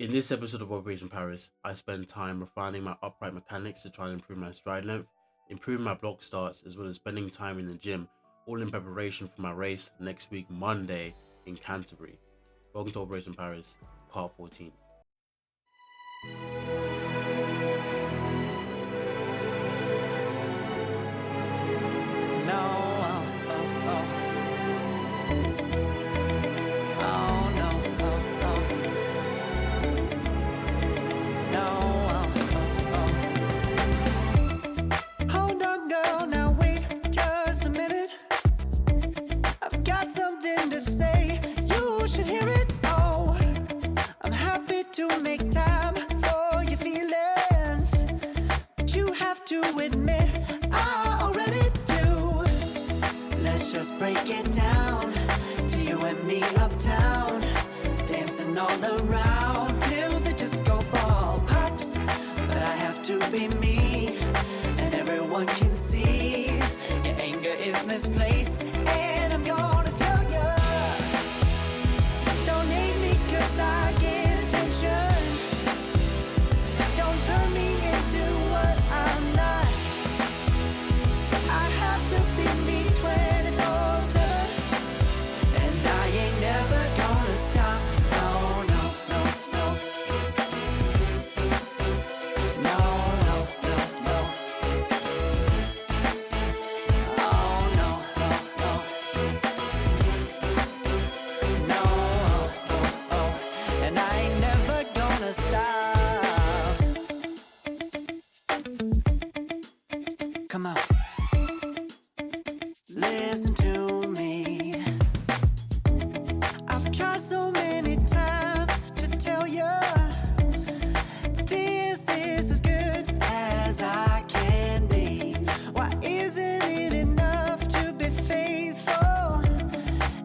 In this episode of Operation Paris, I spend time refining my upright mechanics to try and improve my stride length, improving my block starts, as well as spending time in the gym, all in preparation for my race next week, Monday, in Canterbury. Welcome to Operation Paris, Part 14. Misplaced, and I'm gonna tell you, don't hate me cause I get attention, don't turn me into what I'm not, I have to be me 24/7, and I ain't never gonna stop, no, no, no, no, no, no, no, no. Come on, listen to me. I've tried so many times to tell you this is as good as I can be. Why isn't it enough to be faithful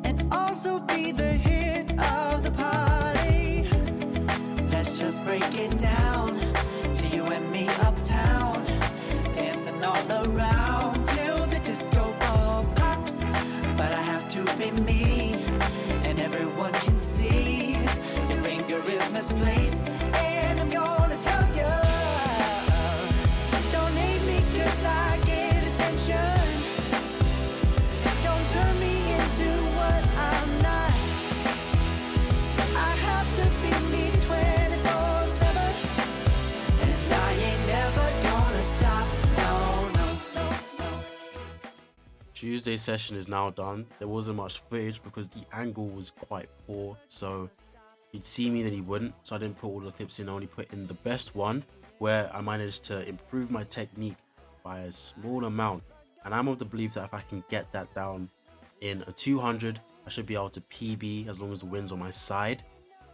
and also be the hit of the party? Let's just break it down to you and me uptown, dancing all around till the disco ball pops. But I have to be me, and everyone can see your anger is misplaced, and I'm gonna tell you, don't hate me cause I get attention, don't turn me into what I'm not, I have to be me 24/7, and I ain't never gonna stop. Tuesday's session is now done. There wasn't much footage because the angle was quite poor, so he'd see me then he wouldn't, so I didn't put all the clips in. I only put in the best one where I managed to improve my technique by a small amount, and I'm of the belief that if I can get that down in a 200, I should be able to PB as long as the wind's on my side.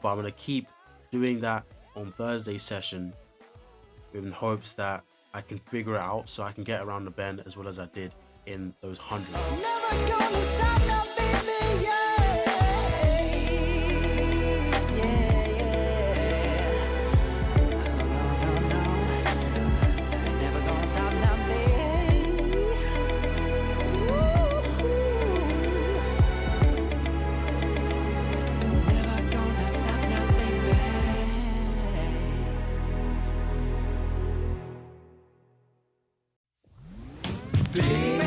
But I'm going to keep doing that on Thursday's session in hopes that I can figure it out so I can get around the bend as well as I did in those hundreds. Never gonna stop now, baby, yeah, yeah, yeah. No, no, no, never gonna stop now, baby. Ooh. Never gonna stop now, baby. Baby.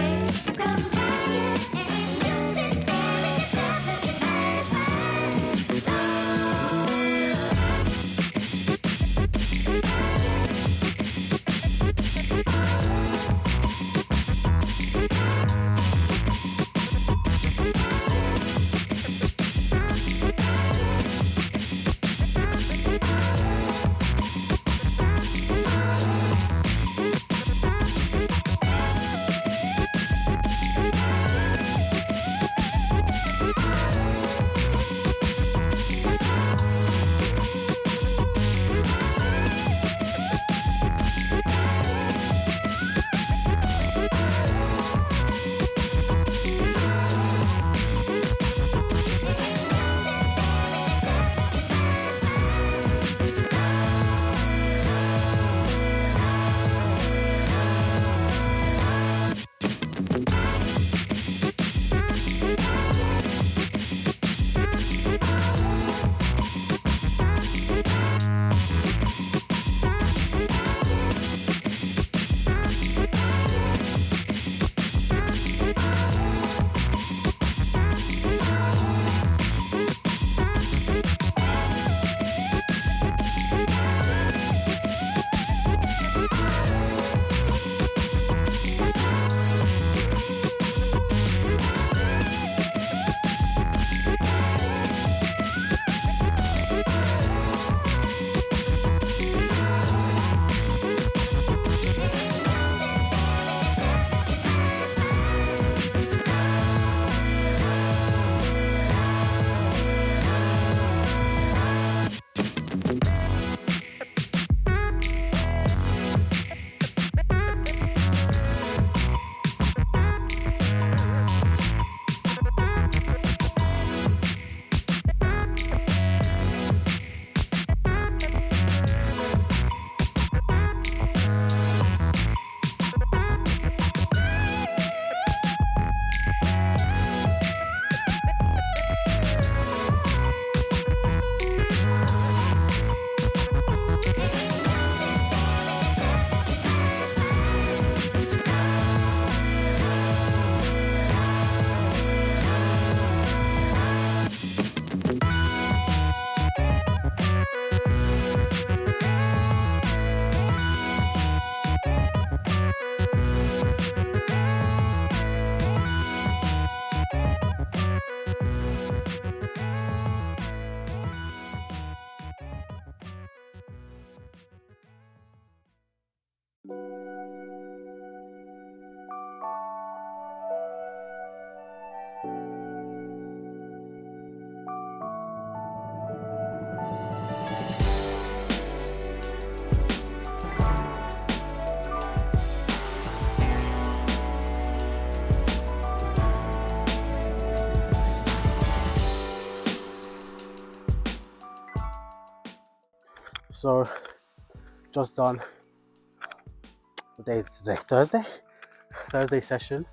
Comes out and you sit there and it's So, just done. What day is today? Thursday session.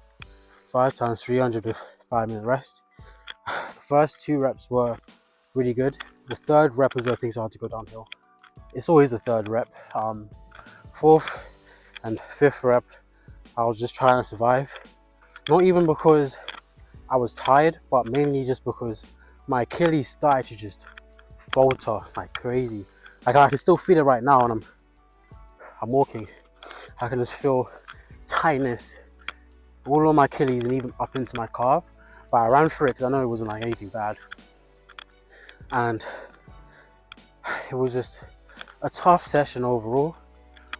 5 times 300 with 5-minute rest. The first 2 reps were really good. The third rep is where things started to go downhill. It's always the third rep. 4th and 5th rep, I was just trying to survive. Not even because I was tired, but mainly just because my Achilles started to just falter like crazy. Like I can still feel it right now, and I'm walking. I can just feel tightness all on my Achilles and even up into my calf. But I ran through it because I know it wasn't like anything bad. And it was just a tough session overall,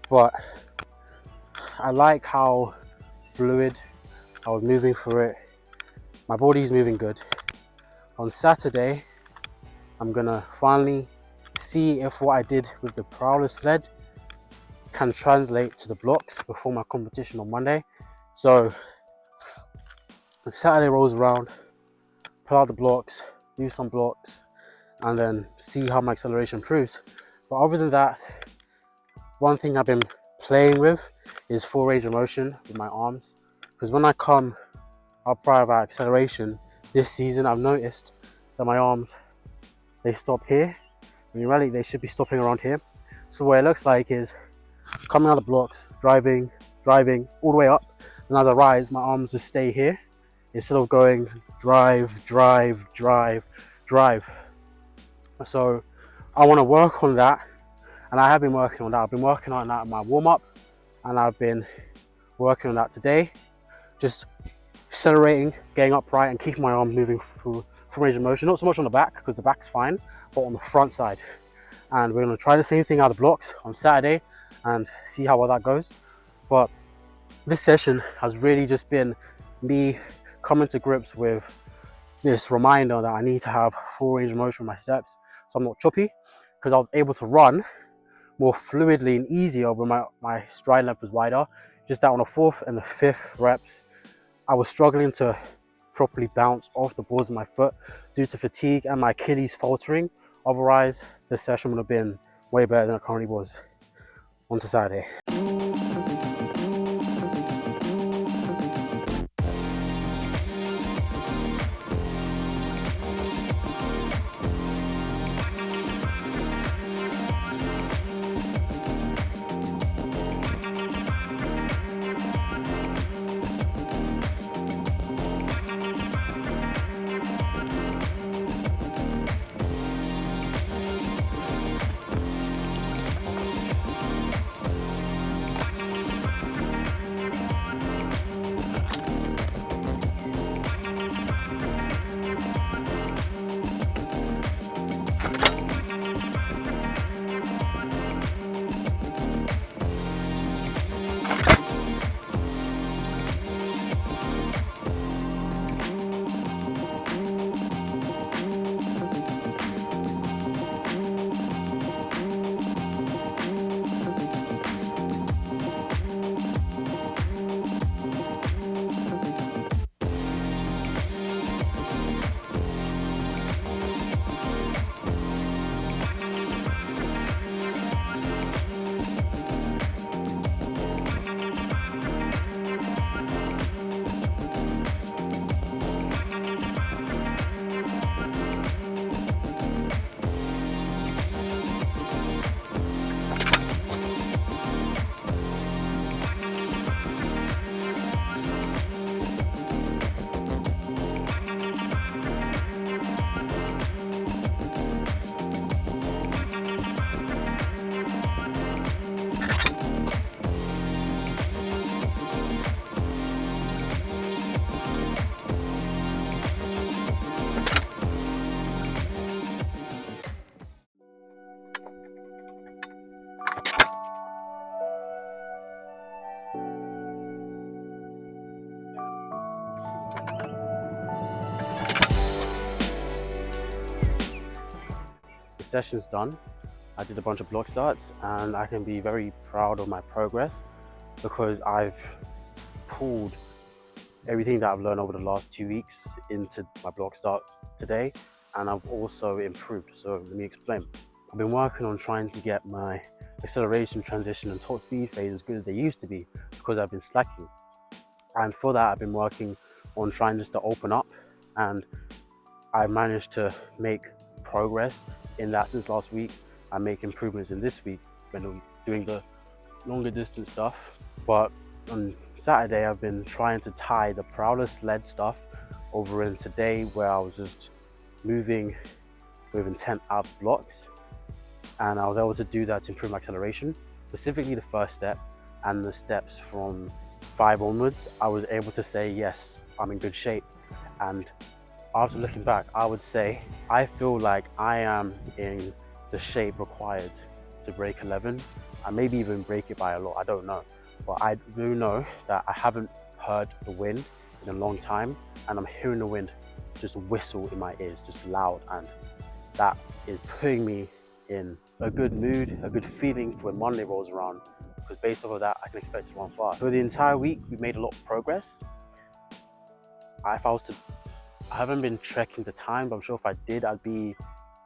but I like how fluid I was moving through it. My body's moving good. On Saturday, I'm gonna finally see if what I did with the prowler sled can translate to the blocks before my competition on Monday. So when Saturday rolls around, pull out the blocks, do some blocks, and then see how my acceleration improves. But other than that, one thing I've been playing with is full range of motion with my arms, because when I come upright about acceleration this season, I've noticed that my arms, they stop here. When you rally, they should be stopping around here. So what it looks like is coming out of the blocks, driving all the way up, and as I rise, my arms just stay here instead of going drive. So I want to work on that, and I have been working on that. I've been working on that in my warm-up, and I've been working on that today, just accelerating, getting upright, and keeping my arm moving through full range of motion. Not so much on the back, because the back's fine, but on the front side. And we're going to try the same thing out of the blocks on Saturday and see how well that goes. But this session has really just been me coming to grips with this reminder that I need to have full range of motion with my steps, so I'm not choppy, because I was able to run more fluidly and easier when my stride length was wider. Just that on the 4th and the 5th reps, I was struggling to properly bounce off the balls of my foot due to fatigue and my Achilles faltering. Otherwise, this session would have been way better than it currently was. On to Saturday. session's done. I did a bunch of block starts and I can be very proud of my progress because I've pulled everything that I've learned over the last 2 weeks into my block starts today, and I've also improved. So let me explain. I've been working on trying to get my acceleration, transition and top speed phase as good as they used to be because I've been slacking. And for that, I've been working on trying just to open up, and I managed to make progress in that since last week. I make improvements in this week when doing the longer distance stuff. But on Saturday, I've been trying to tie the prowler sled stuff over in today, where I was just moving with intent out blocks, and I was able to do that to improve my acceleration, specifically the first step and the steps from 5 onwards. I was able to say, yes, I'm in good shape. And after looking back, I would say I feel like I am in the shape required to break 11. I maybe even break it by a lot, I don't know. But I do know that I haven't heard the wind in a long time, and I'm hearing the wind just whistle in my ears, just loud, and that is putting me in a good mood, a good feeling for when Monday rolls around, because based off of that, I can expect to run fast. For the entire week, we made a lot of progress. I haven't been checking the time, but I'm sure if I did, I'd be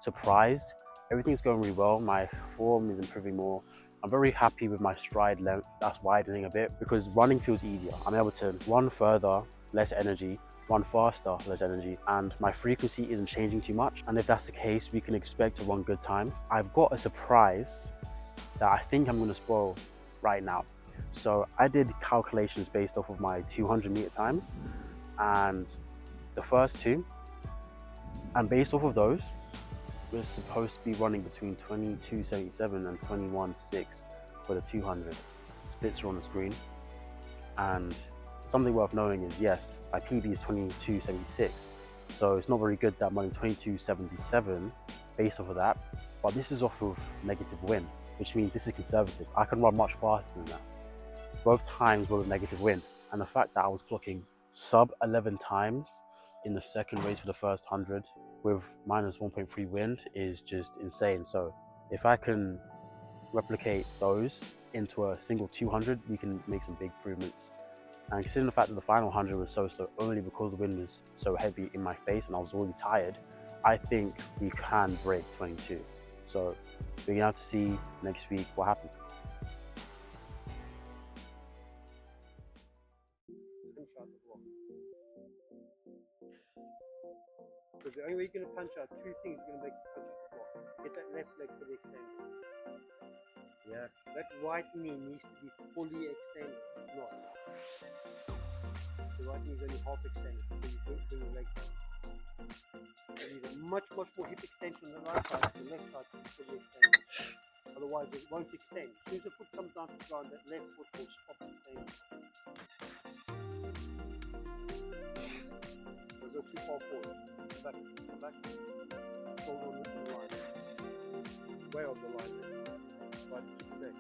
surprised. Everything's going really well. My form is improving more. I'm very happy with my stride length. That's widening a bit because running feels easier. I'm able to run further, less energy, run faster, less energy, and my frequency isn't changing too much. And if that's the case, we can expect to run good times. I've got a surprise that I think I'm going to spoil right now. So I did calculations based off of my 200 meter times and the first 2, and based off of those, we're supposed to be running between 22.77 and 21.6 for the 200. Splits are on the screen, and something worth knowing is, yes, my PB is 22.76, so it's not very good that I'm running 22.77 based off of that, but this is off of negative wind, which means this is conservative. I can run much faster than that. Both times were with negative wind, and the fact that I was clocking sub 11 times in the second race for the first 100 with minus 1.3 wind is just insane. So if I can replicate those into a single 200, we can make some big improvements. And considering the fact that the final 100 was so slow only because the wind was so heavy in my face and I was already tired, I think we can break 22. So we're gonna have to see next week what happens. Because the only way you're going to punch out 2 things, you're going to make the punch out the block. Get that left leg fully extended. Yeah. That right knee needs to be fully extended. It's not. The right knee is only half extended, so you don't bring your leg down. You need a much more hip extension on the right side, the left side is fully extended. Otherwise it won't extend. As soon as the foot comes down to the ground, that left foot will stop extending. So go too far forward. Come back. Hold on the line. Way off the line there. Right, stay.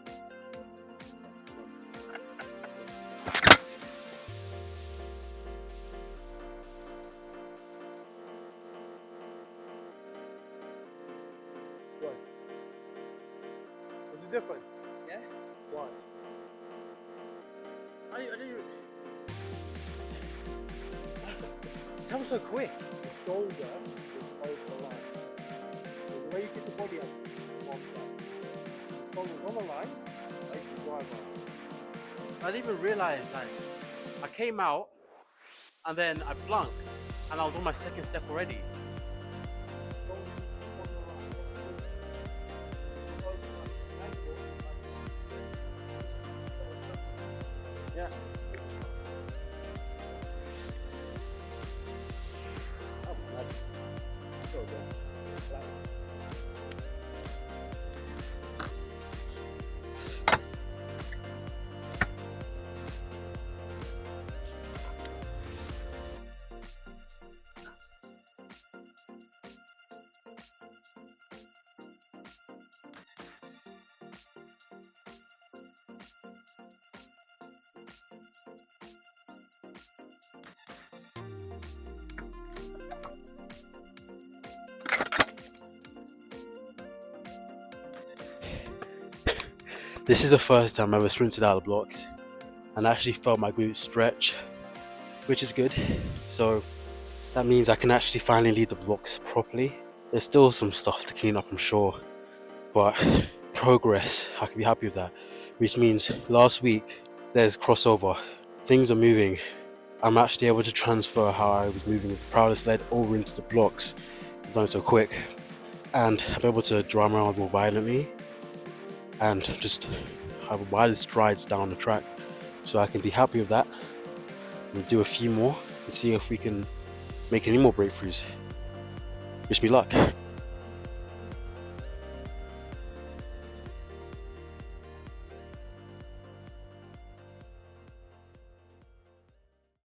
What? What's the difference? Yeah? Why? I didn't. That was so quick. The shoulder is over the line. So the way you get the body up is one side. The shoulder's on the line, makes the drive on. I didn't even realize, like, I came out and then I flunked and I was on my second step already. Yeah. This is the first time I've ever sprinted out of the blocks and I actually felt my glutes stretch, which is good. So that means I can actually finally lead the blocks properly. There's still some stuff to clean up, I'm sure, but progress, I can be happy with that. Which means last week there's crossover, things are moving. I'm actually able to transfer how I was moving with the prowler sled over into the blocks. I've done it so quick, and I'm able to drum around more violently and just have wider strides down the track. So I can be happy with that. We'll do a few more and see if we can make any more breakthroughs. Wish me luck.